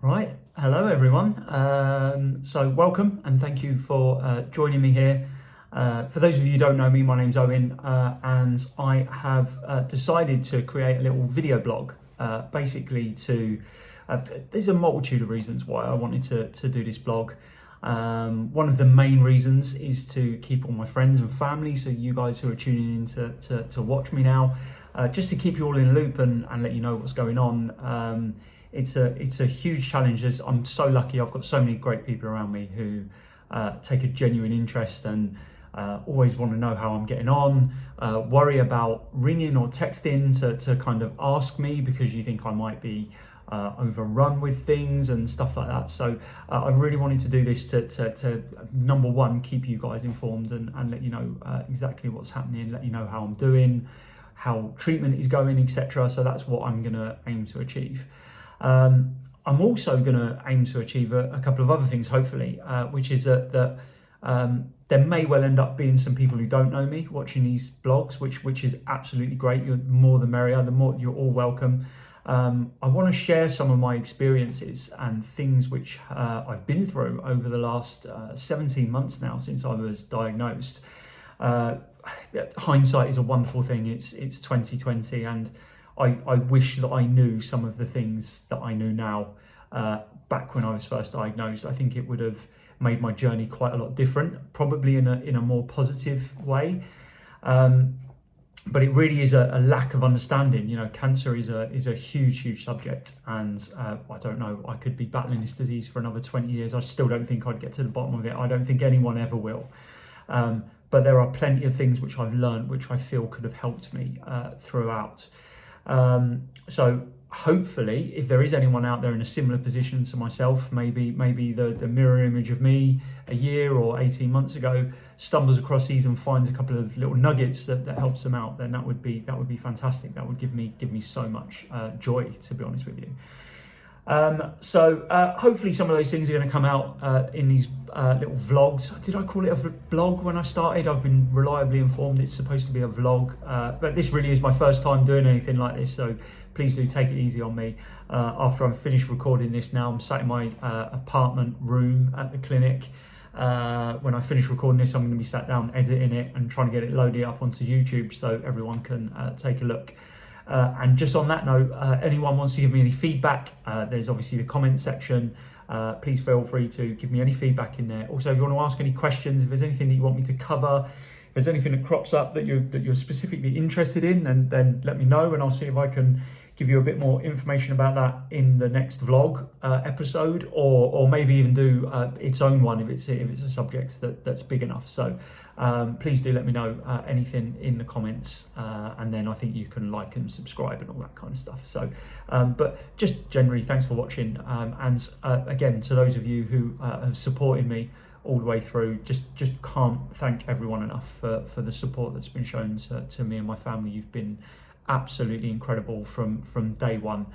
Right, hello everyone. So welcome and thank you for joining me here. For those of you who don't know me, my name's Owen, and I have decided to create a little video blog. Basically, there's a multitude of reasons why I wanted to do this blog. One of the main reasons is to keep all my friends and family, so you guys who are tuning in to watch me now, just to keep you all in the loop and let you know what's going on. It's a huge challenge. I'm so lucky. I've got so many great people around me who take a genuine interest and always want to know how I'm getting on, worry about ringing or texting to kind of ask me because you think I might be overrun with things and stuff like that. So I really wanted to do this to number one, keep you guys informed and let you know exactly what's happening, let you know how I'm doing, how treatment is going, etc. So that's what I'm going to aim to achieve. I'm also going to aim to achieve a couple of other things, hopefully, which is that there may well end up being some people who don't know me watching these blogs, which is absolutely great. You're more the merrier, the more you're all welcome. I want to share some of my experiences and things which I've been through over the last 17 months now since I was diagnosed. Hindsight is a wonderful thing. It's 2020 and I wish that I knew some of the things that I know now back when I was first diagnosed. I think it would have made my journey quite a lot different, probably in a more positive way. But it really is a lack of understanding. You know, cancer is a huge subject, and I don't know. I could be battling this disease for another 20 years. I still don't think I'd get to the bottom of it. I don't think anyone ever will. But there are plenty of things which I've learned, which I feel could have helped me throughout. So hopefully, if there is anyone out there in a similar position to myself, maybe the mirror image of me a year or 18 months ago stumbles across these and finds a couple of little nuggets that helps them out, then that would be fantastic. That would give me so much joy, to be honest with you. So hopefully some of those things are going to come out in these little vlogs. Did I call it a blog when I started? I've been reliably informed it's supposed to be a vlog, but this really is my first time doing anything like this, so please do take it easy on me. After I'm finished recording this now, I'm sat in my apartment room at the clinic. When I finish recording this, I'm going to be sat down editing it and trying to get it loaded up onto YouTube so everyone can take a look. And just on that note, anyone wants to give me any feedback, there's obviously the comment section. Please feel free to give me any feedback in there. Also, if you want to ask any questions, if there's anything that you want me to cover, if there's anything that crops up that you're specifically interested in, then let me know and I'll see if I can give you a bit more information about that in the next vlog episode, or maybe even do its own one if it's a subject that's big enough. So please do let me know anything in the comments, and then I think you can like and subscribe and all that kind of stuff. So but just generally, thanks for watching, and again, to those of you who have supported me all the way through, just can't thank everyone enough for the support that's been shown to me and my family. You've been absolutely incredible from day one.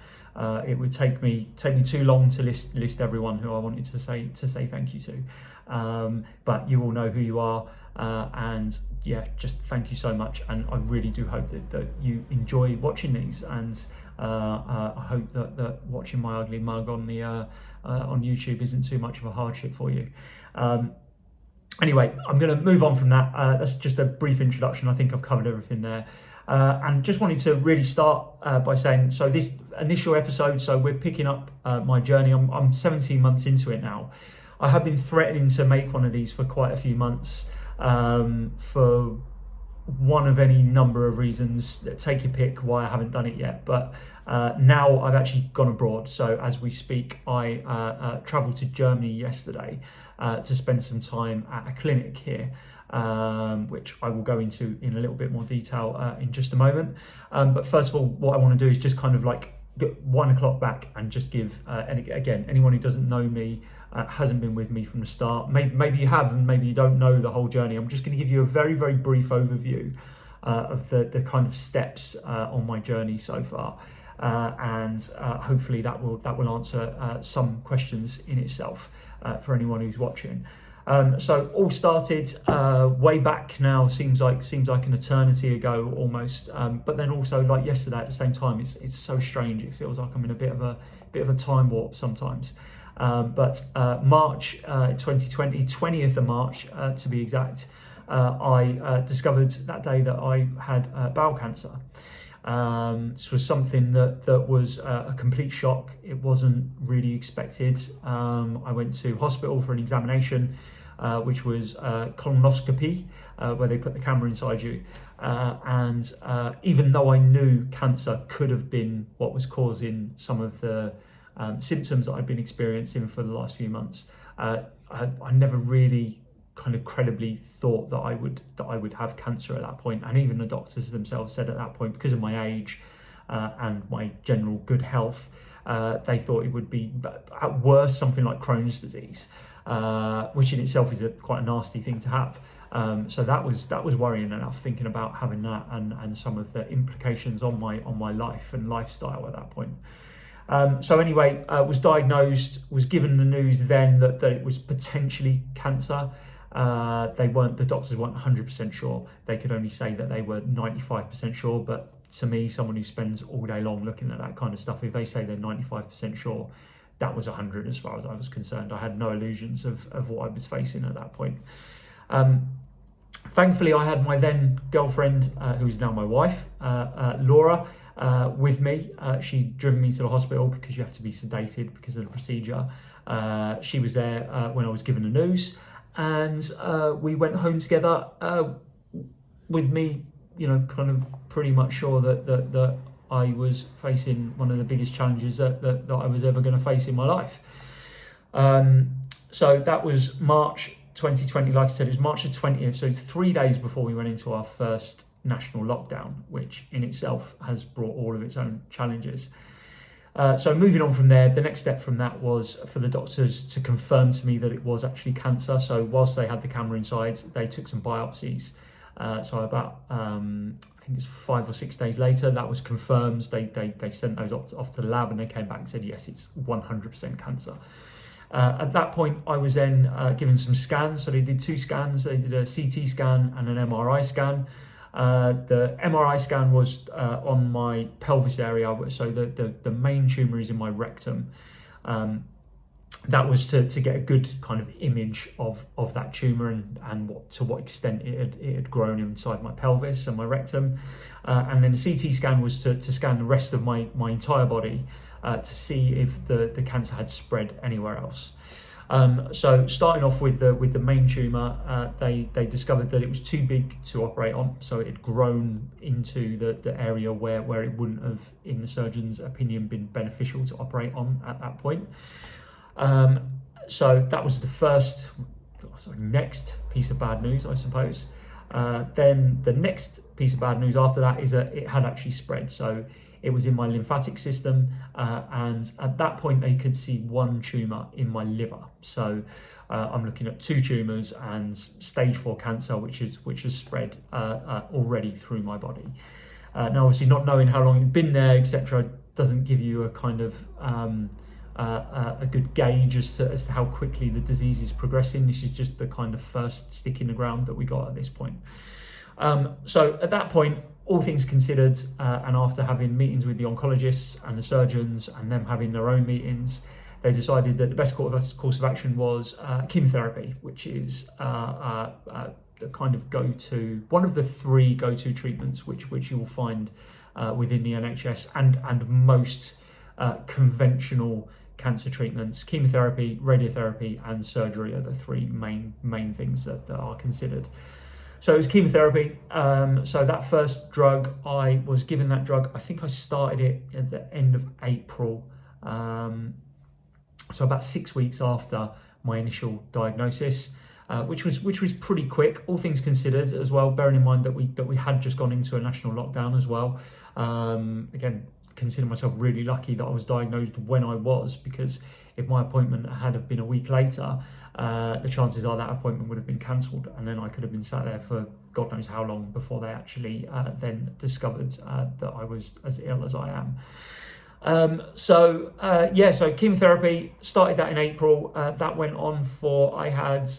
It would take me too long to list everyone who I wanted to say thank you to, but you all know who you are, and yeah, just thank you so much. And I really do hope that you enjoy watching these, and I hope that watching my ugly mug on the on YouTube isn't too much of a hardship for you. Anyway, I'm going to move on from that. That's just a brief introduction. I think I've covered everything there. And just wanted to really start by saying, so this initial episode, so we're picking up my journey. I'm 17 months into it now. I have been threatening to make one of these for quite a few months, for one of any number of reasons. Take your pick why I haven't done it yet. But now I've actually gone abroad. So as we speak, I travelled to Germany yesterday to spend some time at a clinic here. Which I will go into in a little bit more detail in just a moment. But first of all, what I want to do is just kind of like wind the clock back and just give, and again, anyone who doesn't know me, hasn't been with me from the start, maybe you have and maybe you don't know the whole journey. I'm just going to give you a very brief overview of the kind of steps on my journey so far. And hopefully that will answer some questions in itself for anyone who's watching. So all started way back now. Seems like an eternity ago almost. But then also like yesterday at the same time, it's so strange. It feels like I'm in a bit of a time warp sometimes. But March 2020, 20th of March to be exact, I discovered that day that I had bowel cancer. This was something that was a complete shock. It wasn't really expected. I went to hospital for an examination, which was colonoscopy, where they put the camera inside you. And even though I knew cancer could have been what was causing some of the symptoms that I'd been experiencing for the last few months, I never really kind of credibly thought that I would have cancer at that point. And even the doctors themselves said at that point, because of my age and my general good health, they thought it would be at worst something like Crohn's disease, which in itself is quite a nasty thing to have. So that was worrying enough, thinking about having that and some of the implications on my life and lifestyle at that point. So anyway, was diagnosed, was given the news then that it was potentially cancer. The doctors weren't 100% sure. They could only say that they were 95% sure. But to me, someone who spends all day long looking at that kind of stuff, if they say they're 95% sure, that was 100 as far as I was concerned. I had no illusions of what I was facing at that point. Thankfully, I had my then girlfriend, who is now my wife, Laura, with me. She'd driven me to the hospital because you have to be sedated because of the procedure. She was there when I was given the news. And we went home together with me, kind of pretty much sure that I was facing one of the biggest challenges that I was ever going to face in my life. So that was March 2020. Like I said, it was March the 20th. So it's 3 days before we went into our first national lockdown, which in itself has brought all of its own challenges. So moving on from there, the next step from that was for the doctors to confirm to me that it was actually cancer. So whilst they had the camera inside, they took some biopsies. So about, I think it was 5 or 6 days later, that was confirmed. They sent those off to the lab and they came back and said, yes, it's 100% cancer. At that point, I was then given some scans. So they did 2 scans. They did a CT scan and an MRI scan. The MRI scan was on my pelvis area, so the main tumour is in my rectum. That was to get a good kind of image of that tumour and to what extent it had grown inside my pelvis and my rectum. And then the CT scan was to scan the rest of my entire body to see if the cancer had spread anywhere else. So starting off with the main tumour, they discovered that it was too big to operate on, so it had grown into the area where it wouldn't have, in the surgeon's opinion, been beneficial to operate on at that point. So that was the next piece of bad news, I suppose. Then the next piece of bad news after that is that it had actually spread. So it was in my lymphatic system, and at that point they could see 1 tumour in my liver. So I'm looking at 2 tumours and stage 4 cancer, which has spread already through my body. Now, obviously, not knowing how long it'd been there, etc., doesn't give you a kind of a good gauge as to how quickly the disease is progressing. This is just the kind of first stick in the ground that we got at this point. So at that point, all things considered, and after having meetings with the oncologists and the surgeons and them having their own meetings, they decided that the best course of action was chemotherapy, which is the kind of one of the 3 go-to treatments which you will find within the NHS and most conventional cancer treatments. Chemotherapy, radiotherapy, and surgery are the 3 main things that are considered. So it was chemotherapy. So that first drug, I was given that drug. I think I started it at the end of April. So about 6 weeks after my initial diagnosis, which was pretty quick, all things considered as well. Bearing in mind that we had just gone into a national lockdown as well. Again, consider myself really lucky that I was diagnosed when I was, because if my appointment had have been a week later, the chances are that appointment would have been cancelled, and then I could have been sat there for God knows how long before they actually then discovered that I was as ill as I am. So chemotherapy started that in April. That went on for, I had,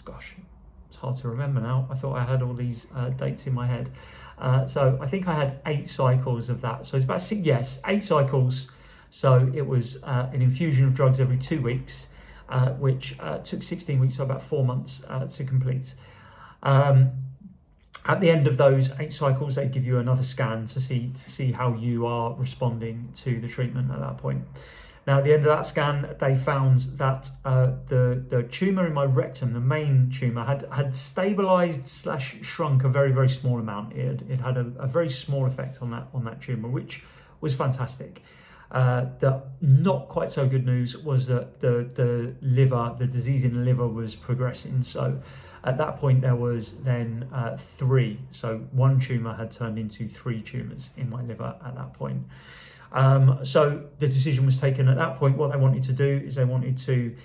gosh, it's hard to remember now. I thought I had all these dates in my head. So I think I had 8 cycles of that. So it's about 8 cycles. So it was an infusion of drugs every 2 weeks, which took 16 weeks, so about 4 months to complete. At the end of those 8 cycles, they give you another scan to see how you are responding to the treatment at that point. Now, at the end of that scan, they found that the tumour in my rectum, the main tumour, had stabilised / shrunk a very, very small amount. It had a very small effect on that tumour, which was fantastic. The not quite so good news was that the liver, the disease in the liver, was progressing. So at that point, there was then 3. So 1 tumour had turned into 3 tumours in my liver at that point. So the decision was taken at that point. What they wanted to do is they wanted to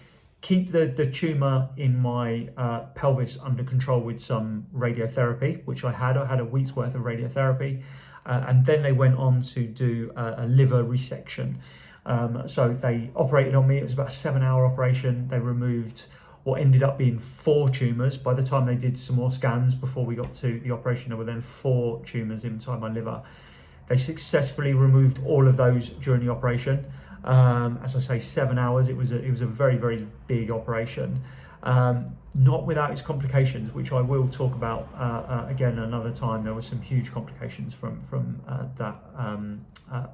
keep the tumour in my pelvis under control with some radiotherapy, which I had. I had a week's worth of radiotherapy. And then they went on to do a liver resection. So they operated on me. It was about a 7-hour operation. They removed what ended up being 4 tumours. By the time they did some more scans before we got to the operation, there were then 4 tumours inside my liver. They successfully removed all of those during the operation. As I say, 7 hours. It was a very, very big operation. Not without its complications, which I will talk about again another time. There were some huge complications from that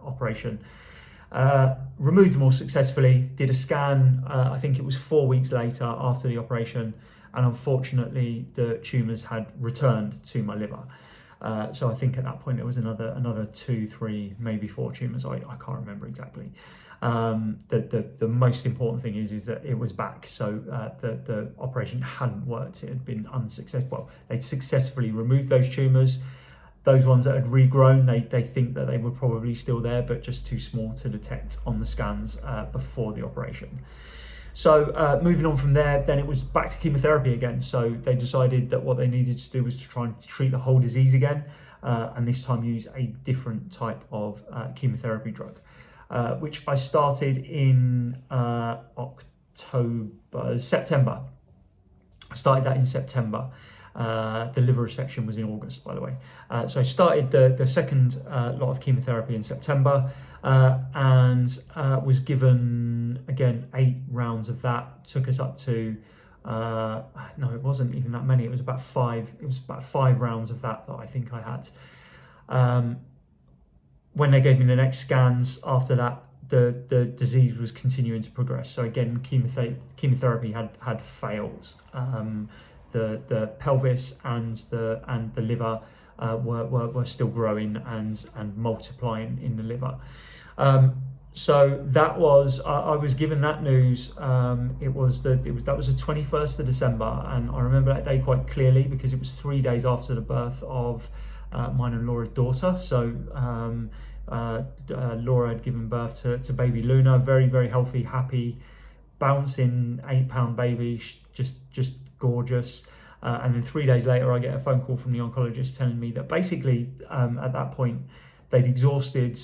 operation. Removed them all successfully, did a scan, I think it was 4 weeks later after the operation, and unfortunately the tumours had returned to my liver. So I think at that point there was another 2, 3, maybe 4 tumours. I can't remember exactly. The most important thing is that it was back. So the operation hadn't worked. It had been unsuccessful. Well, they'd successfully removed those tumours. Those ones that had regrown, they think that they were probably still there, but just too small to detect on the scans before the operation. So moving on from there, then it was back to chemotherapy again. So they decided that what they needed to do was to try and treat the whole disease again, and this time use a different type of chemotherapy drug, which I started in September. I started that in September. The liver resection was in August, by the way. So I started the second lot of chemotherapy in September, and was given, again, 8 rounds of that. Took us up to, no, it wasn't even that many. It was about 5. It was about 5 rounds of that I think I had. When they gave me the next scans after that, the disease was continuing to progress. So again, chemotherapy had failed. The pelvis and the liver were still growing and multiplying in the liver. So that was I was given that news. That was the 21st of December, and I remember that day quite clearly because it was 3 days after the birth of mine and Laura's daughter. So Laura had given birth to baby Luna, very, very healthy, happy, bouncing 8-pound baby, just gorgeous. And then 3 days later, I get a phone call from the oncologist telling me that basically at that point they'd exhausted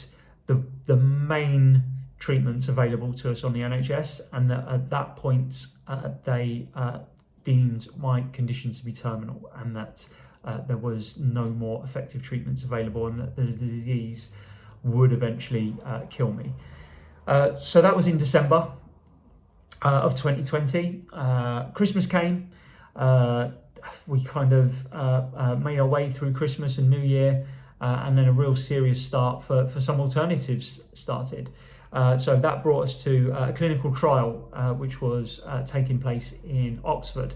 the main treatments available to us on the NHS, and that at that point they deemed my condition to be terminal, and that there was no more effective treatments available, and that the disease would eventually kill me. So that was in December of 2020. Christmas came. We kind of made our way through Christmas and New Year, and then a real serious start for some alternatives started. So that brought us to a clinical trial, which was taking place in Oxford.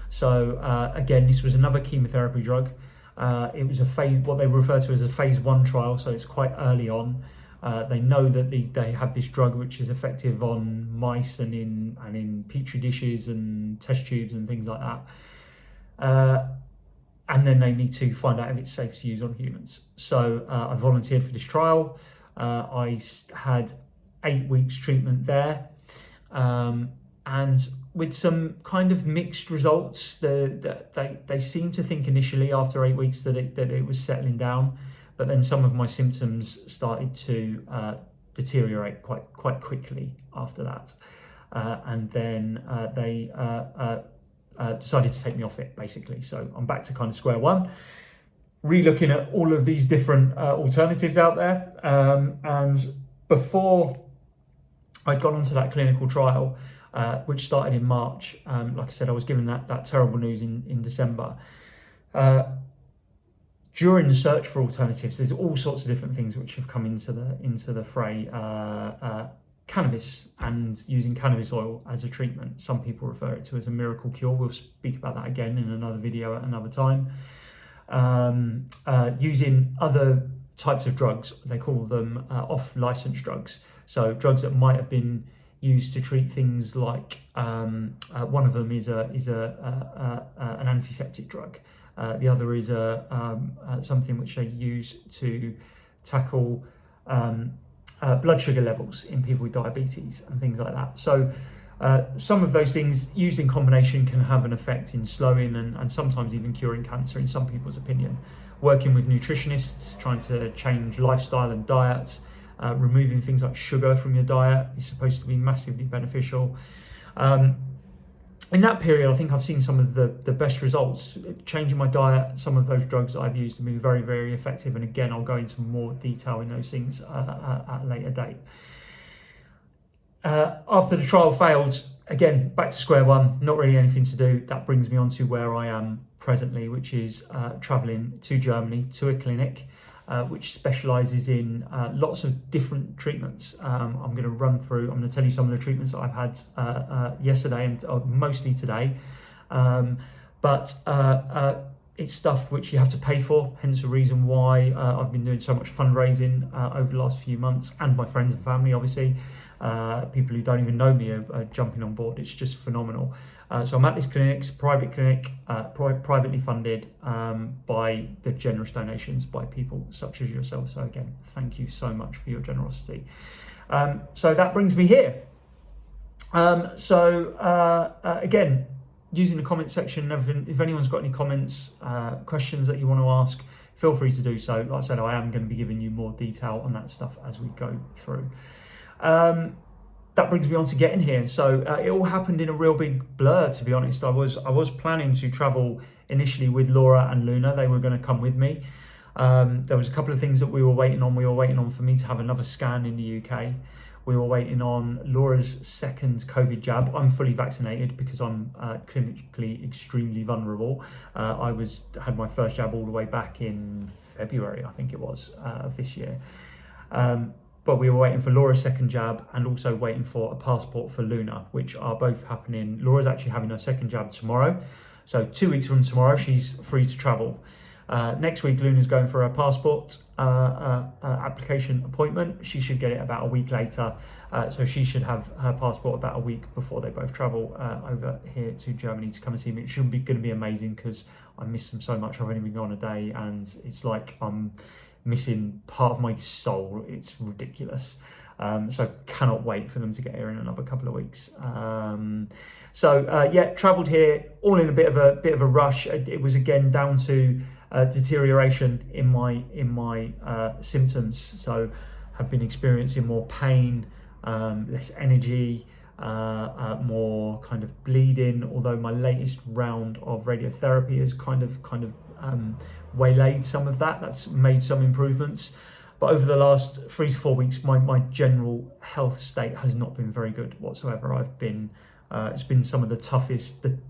So again, this was another chemotherapy drug. It was what they refer to as a phase 1 trial, so it's quite early on. They know that they have this drug which is effective on mice and in petri dishes and test tubes and things like that. And then they need to find out if it's safe to use on humans. So I volunteered for this trial. I had 8 weeks treatment there. And with some kind of mixed results. They seemed to think initially after 8 weeks that it was settling down, but then some of my symptoms started to deteriorate quite quickly after that, and then they decided to take me off it, basically. So I'm back to kind of square one, re-looking at all of these different alternatives out there. And before I'd gone onto that clinical trial, which started in March, like I said, I was given that terrible news in December. During the search for alternatives, there's all sorts of different things which have come into the fray. Cannabis and using cannabis oil as a treatment. Some people refer it to as a miracle cure. We'll speak about that again in another video at another time. Using other types of drugs, they call them off-license drugs. So drugs that might have been used to treat things like one of them is an antiseptic drug. The other is something which they use to tackle blood sugar levels in people with diabetes and things like that. So some of those things used in combination can have an effect in slowing and sometimes even curing cancer in some people's opinion. Working with nutritionists, trying to change lifestyle and diet, removing things like sugar from your diet is supposed to be massively beneficial. In that period, I think I've seen some of the best results. Changing my diet, some of those drugs that I've used have been very, very effective. And again, I'll go into more detail in those things at a later date. After the trial failed, again, back to square one, not really anything to do. That brings me on to where I am presently, which is traveling to Germany to a clinic which specializes in lots of different treatments. I'm going to tell you some of the treatments that I've had yesterday and mostly today. But it's stuff which you have to pay for, hence the reason why I've been doing so much fundraising over the last few months, and my friends and family, obviously. People who don't even know me are jumping on board. It's just phenomenal. So I'm at this clinic, it's a private clinic, privately funded by the generous donations by people such as yourself. So again, thank you so much for your generosity. So that brings me here. Again, using the comment section, if anyone's got any comments, questions that you want to ask, feel free to do so. Like I said, I am going to be giving you more detail on that stuff as we go through. That brings me on to getting here. So it all happened in a real big blur, to be honest. I was planning to travel initially with Laura and Luna. They were going to come with me. There was a couple of things that we were waiting on. We were waiting on for me to have another scan in the UK. We were waiting on Laura's second COVID jab. I'm fully vaccinated because I'm clinically extremely vulnerable. I had my first jab all the way back in February, I think it was, of this year. But we were waiting for Laura's second jab and also waiting for a passport for Luna, which are both happening. Laura's actually having her second jab tomorrow. So 2 weeks from tomorrow, she's free to travel. Next week, Luna's going for her passport application appointment. She should get it about a week later. So she should have her passport about a week before they both travel over here to Germany to come and see me. It should be going to be amazing because I miss them so much. I've only been gone a day and it's like I'm missing part of my soul. It's ridiculous. So cannot wait for them to get here in another couple of weeks. Travelled here all in a bit of a rush. It was again down to deterioration in my symptoms. So have been experiencing more pain, less energy, more kind of bleeding. Although my latest round of radiotherapy has kind of waylaid some of that. That's made some improvements. But over the last 3 to 4 weeks, my general health state has not been very good whatsoever. It's been some of the toughest, it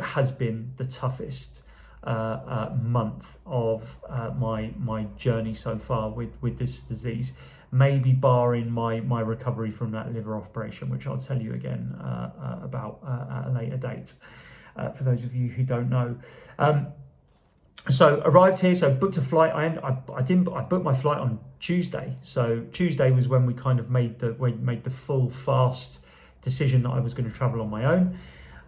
has been the toughest month of my journey so far with this disease, maybe barring my recovery from that liver operation, which I'll tell you again about at a later date, for those of you who don't know. So arrived here, so booked a flight. I booked my flight on Tuesday. So Tuesday was when we kind of made the full fast decision that I was going to travel on my own.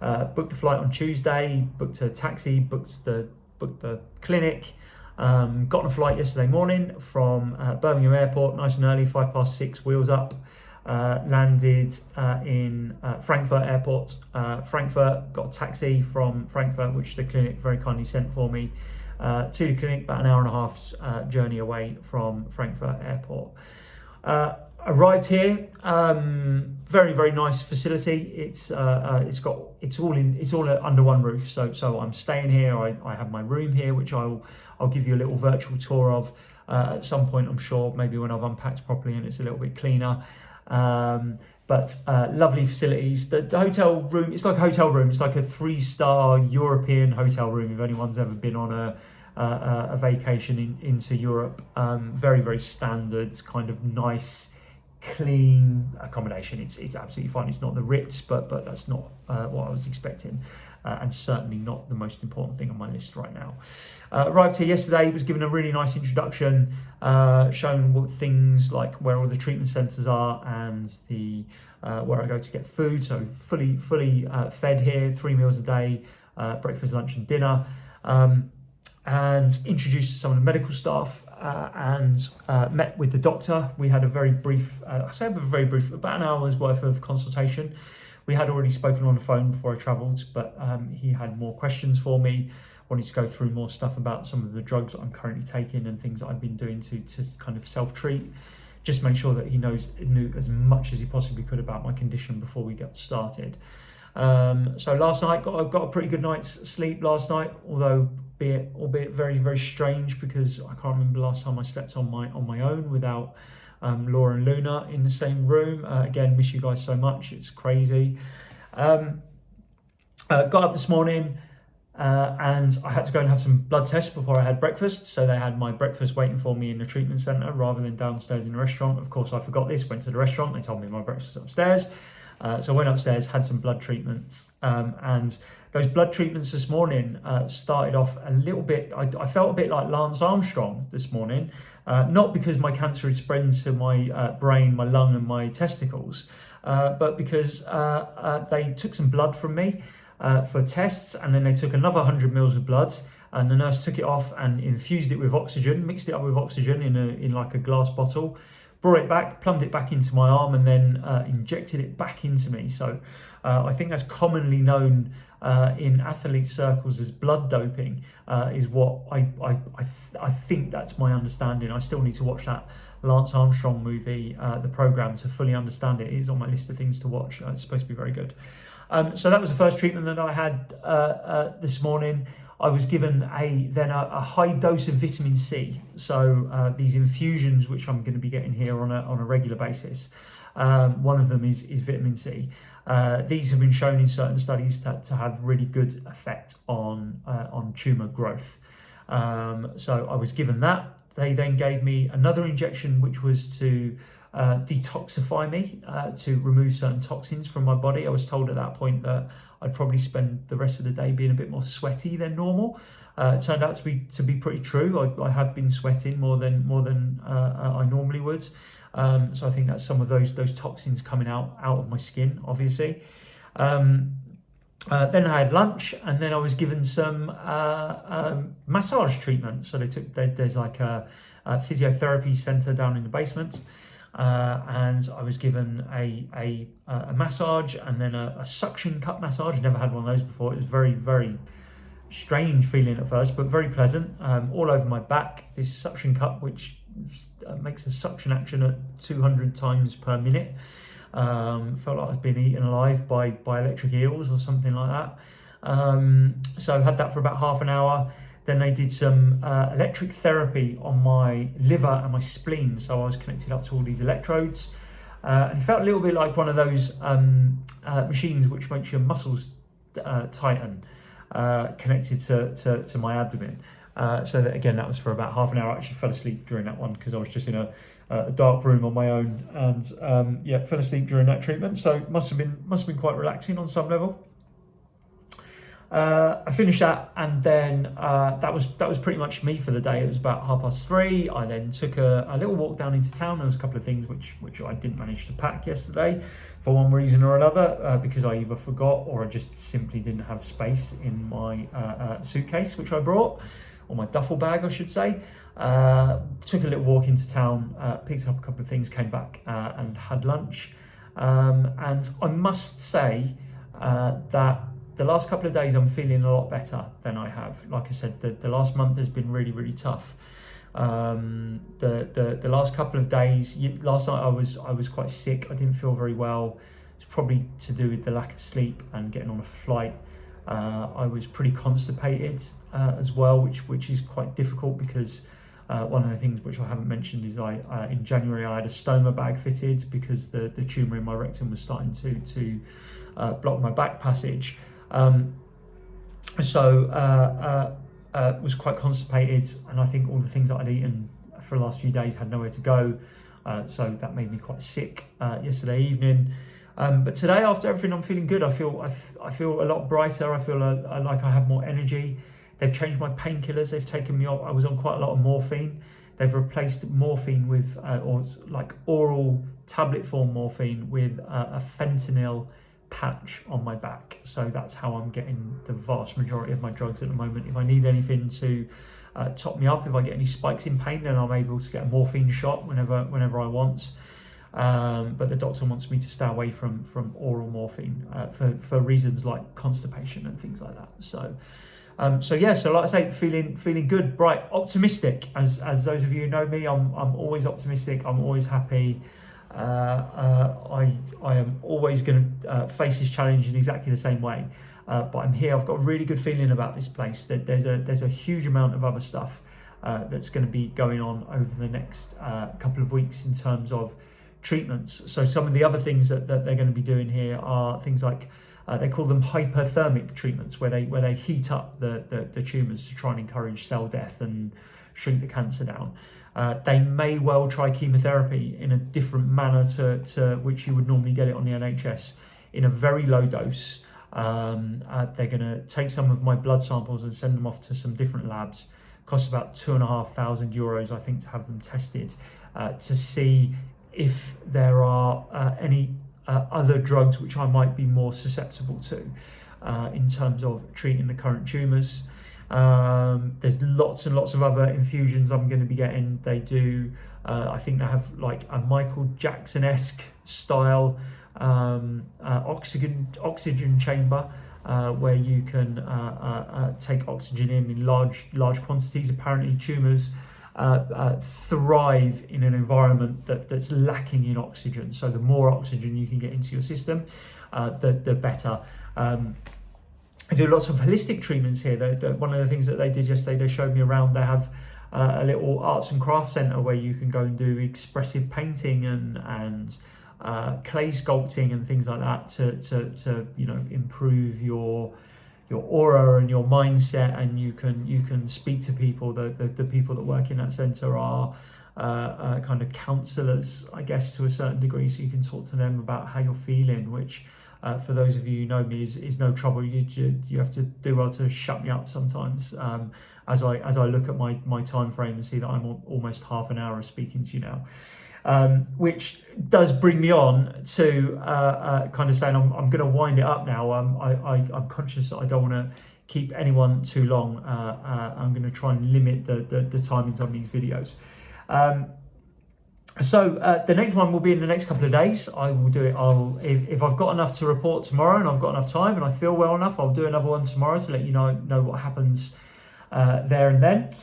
Booked the flight on Tuesday, booked a taxi, booked the clinic. Got on a flight yesterday morning from Birmingham Airport, nice and early, 6:05, wheels up. landed in Frankfurt Airport. Frankfurt, got a taxi from Frankfurt, which the clinic very kindly sent for me, to the clinic, about an hour and a half's journey away from Frankfurt Airport. Arrived here, very, very nice facility. It's all under one roof. So I'm staying here. I have my room here, which I'll give you a little virtual tour of at some point, I'm sure, maybe when I've unpacked properly and it's a little bit cleaner. But lovely facilities. The hotel room, it's like a hotel room. It's like a 3-star European hotel room, if anyone's ever been on a vacation into Europe. Very, very standard, kind of nice, clean accommodation. It's absolutely fine. It's not the Ritz, but that's not what I was expecting, and certainly not the most important thing on my list right now. Arrived here yesterday, was given a really nice introduction, shown what things like where all the treatment centres are and the where I go to get food. So fully fed here, 3 meals a day, breakfast, lunch and dinner. And introduced to some of the medical staff, and met with the doctor. We had a very brief, about an hour's worth of consultation. We had already spoken on the phone before I travelled, but he had more questions for me, wanted to go through more stuff about some of the drugs that I'm currently taking and things that I've been doing to kind of self-treat. Just make sure that he knew as much as he possibly could about my condition before we got started. So last night, got a pretty good night's sleep last night, albeit very, very strange, because I can't remember the last time I slept on my own without Laura and Luna in the same room. Again, miss you guys so much, it's crazy. Got up this morning and I had to go and have some blood tests before I had breakfast. So they had my breakfast waiting for me in the treatment centre rather than downstairs in the restaurant. Of course, I forgot this, went to the restaurant, they told me my breakfast was upstairs. So I went upstairs, had some blood treatments, and those blood treatments this morning started off a little bit, I felt a bit like Lance Armstrong this morning, not because my cancer had spread into my brain, my lung and my testicles, but because they took some blood from me for tests, and then they took another 100 mils of blood, and the nurse took it off and infused it with oxygen, mixed it up with oxygen in like a glass bottle, brought it back, plumbed it back into my arm, and then injected it back into me. So I think that's commonly known in athlete circles as blood doping, is what I think that's my understanding. I still need to watch that Lance Armstrong movie, the programme, to fully understand it. It is on my list of things to watch. It's supposed to be very good. So that was the first treatment that I had this morning. I was given a high dose of vitamin C. So these infusions, which I'm going to be getting here on a regular basis, one of them is vitamin C. These have been shown in certain studies to have really good effect on tumour growth. So I was given that. They then gave me another injection, which was to detoxify me, to remove certain toxins from my body. I was told at that point that I'd probably spend the rest of the day being a bit more sweaty than normal. It turned out to be pretty true. I have been sweating more than I normally would. So I think that's some of those toxins coming out of my skin, obviously. Then I had lunch, and then I was given some massage treatment. So there's like a physiotherapy centre down in the basement. And I was given a massage, and then a suction cup massage. I'd never had one of those before. It was very, very strange feeling at first, but very pleasant. All over my back, this suction cup, which makes a suction action at 200 times per minute. Felt like I was being eaten alive by electric eels or something like that. So I had that for about half an hour. Then they did some electric therapy on my liver and my spleen. So I was connected up to all these electrodes. And it felt a little bit like one of those machines which makes your muscles tighten, connected to my abdomen. So that, again, that was for about half an hour. I actually fell asleep during that one because I was just in a dark room on my own, and fell asleep during that treatment. So must have been quite relaxing on some level. I finished that, and then that was pretty much me for the day. It was about 3:30. I then took a little walk down into town. There was a couple of things which I didn't manage to pack yesterday for one reason or another, because I either forgot or I just simply didn't have space in my suitcase which I brought, or my duffel bag, I should say. Took a little walk into town, picked up a couple of things, came back and had lunch. And I must say that the last couple of days I'm feeling a lot better than I have. Like I said, the last month has been really, really tough. The last couple of days, last night I was quite sick. I didn't feel very well. It's probably to do with the lack of sleep and getting on a flight. I was pretty constipated as well, which is quite difficult because one of the things which I haven't mentioned is in January I had a stoma bag fitted because the tumour in my rectum was starting to block my back passage. Was quite constipated, and I think all the things that I'd eaten for the last few days had nowhere to go. So that made me quite sick yesterday evening. But today, after everything, I'm feeling good. I feel a lot brighter. I feel like I have more energy. They've changed my painkillers. They've taken me off. I was on quite a lot of morphine. They've replaced morphine with, or like oral tablet form morphine with a fentanyl patch on my back. So that's how I'm getting the vast majority of my drugs at the moment. If I need anything to top me up, if I get any spikes in pain, then I'm able to get a morphine shot whenever I want. But the doctor wants me to stay away from oral morphine for reasons like constipation and things like that. So like I say, feeling good, bright, optimistic. As those of you who know me, I'm always optimistic. I'm always happy. I am always going to face this challenge in exactly the same way. But I'm here. I've got a really good feeling about this place. That there's a huge amount of other stuff that's going to be going on over the next couple of weeks in terms of treatments. So some of the other things that they're going to be doing here are things like they call them hyperthermic treatments, where they heat up the tumours to try and encourage cell death and shrink the cancer down. They may well try chemotherapy in a different manner to which you would normally get it on the NHS, in a very low dose. They're going to take some of my blood samples and send them off to some different labs. Costs about €2,500, I think, to have them tested to see if there are any other drugs which I might be more susceptible to in terms of treating the current tumours. There's lots and lots of other infusions I'm going to be getting. They do, I think they have like a Michael Jackson-esque style oxygen chamber where you can take oxygen in large quantities. Apparently tumours thrive in an environment that's lacking in oxygen. So the more oxygen you can get into your system, the better. I do lots of holistic treatments here. One of the things that they did yesterday, they showed me around, they have a little arts and crafts centre where you can go and do expressive painting and clay sculpting and things like that to improve your aura and your mindset, and you can speak to people. The people that work in that centre are kind of counsellors, I guess, to a certain degree, so you can talk to them about how you're feeling, which for those of you who know me is no trouble. You have to do well to shut me up sometimes as I look at my time frame and see that I'm almost half an hour of speaking to you now, which does bring me on to kind of saying I'm going to wind it up now. I'm conscious that I don't want to keep anyone too long. I'm going to try and limit the timings on these videos. So the next one will be in the next couple of days. I will do it. If I've got enough to report tomorrow and I've got enough time and I feel well enough, I'll do another one tomorrow to let you know what happens there and then.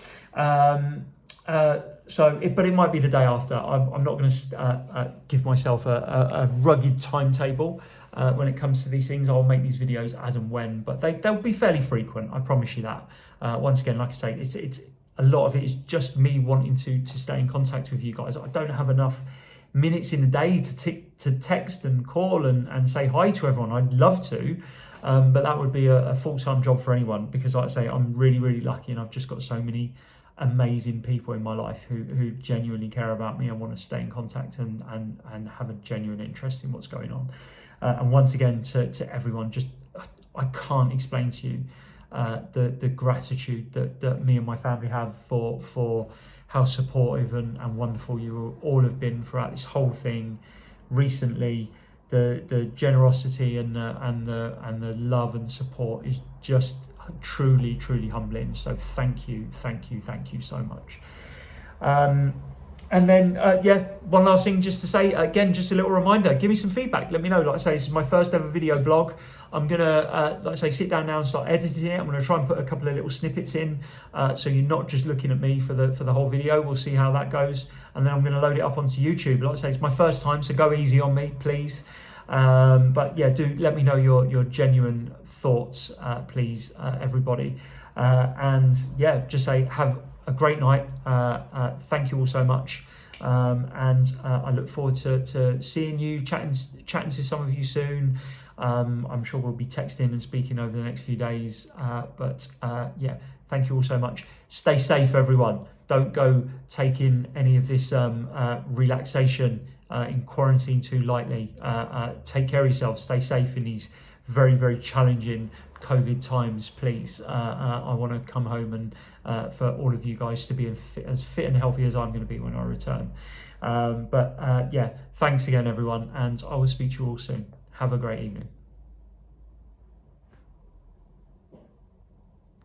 But it might be the day after. I'm not going to give myself a rugged timetable when it comes to these things. I'll make these videos as and when, but they'll be fairly frequent. I promise you that. Once again, like I say, it's a lot of it is just me wanting to stay in contact with you guys. I don't have enough minutes in the day to text and call and say hi to everyone. I'd love to, but that would be a full-time job for anyone, because like I say, I'm really, really lucky, and I've just got so many amazing people in my life who genuinely care about me and want to stay in contact and have a genuine interest in what's going on. And once again, to everyone, just I can't explain to you the gratitude that me and my family have for how supportive and wonderful you all have been throughout this whole thing recently. The generosity and the love and support is just truly, truly humbling. So thank you so much. And then, one last thing just to say, again, just a little reminder, give me some feedback. Let me know. Like I say, this is my first ever video blog. I'm going to, like I say, sit down now and start editing it. I'm going to try and put a couple of little snippets in, so you're not just looking at me for the whole video. We'll see how that goes. And then I'm going to load it up onto YouTube. Like I say, it's my first time, so go easy on me, please. But yeah, do let me know your genuine thoughts, please, everybody. And yeah, just say, have a great night. Thank you all so much. And I look forward to seeing you, chatting to some of you soon. I'm sure we'll be texting and speaking over the next few days. But yeah, thank you all so much. Stay safe, everyone. Don't go taking any of this relaxation in quarantine too lightly. Take care of yourselves. Stay safe in these very, very challenging COVID times, please. I want to come home and for all of you guys to be as fit and healthy as I'm going to be when I return. But yeah, thanks again, everyone, and I will speak to you all soon. Have a great evening.